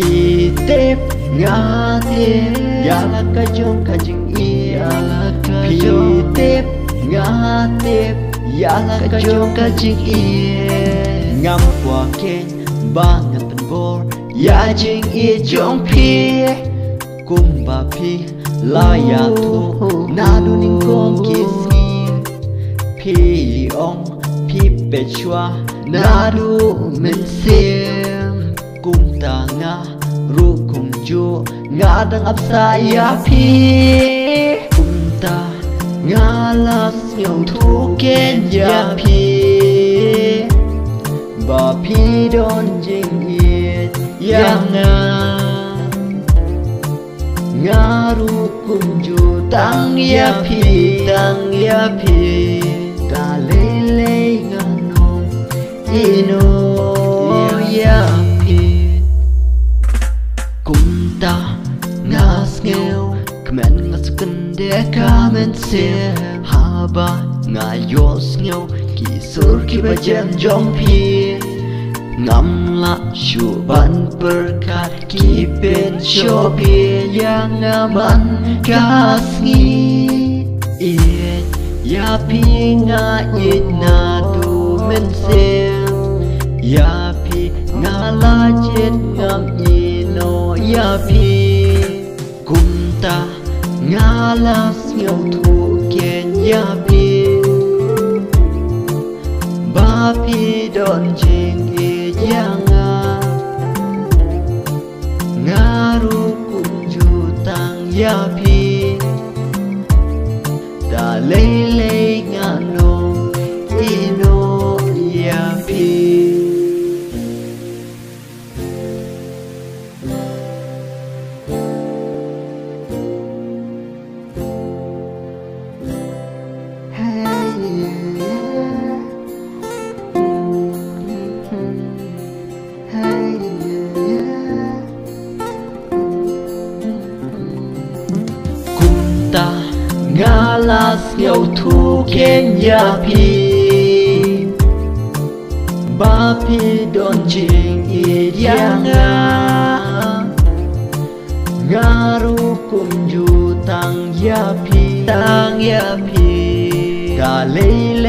Pi tép ngã thế ya là cái chung cả chừng y Pi tép ngã tép ya là cái chung cả chừng y ngắm qua kênh ba ngàn tấn bor ya chừng y trong pi cùng ba pi la ya thu na du ning con kisi pi ong pi bechua na du men sim cùng ta nga ru cùng chu nga đang áp xa ya pi cùng ta nga là nhau thu ken ya pi ba pi don jing yet ya nga ru cùng chu tang ya pi ta lele nga nong ino ya ta ngas nghèo kmen ngas cần để kamen se haba nga yos nghèo ki sur ki bajem jong pi ngam la shu ban berkat ki pen sho pi yang aman kas ngi it ya pi nga it na tu men se ya pi nga la chen ngam no ya pi cùng ta nga la nhau thu ken ya pi ba pi don jing e ya nga ru cùng ju tang ya pi ta lele nga no ino ya pi ta nga la nhau thu ken ya pi ba pi don jing i ya nga ru cùng ju tang ya pi ta lele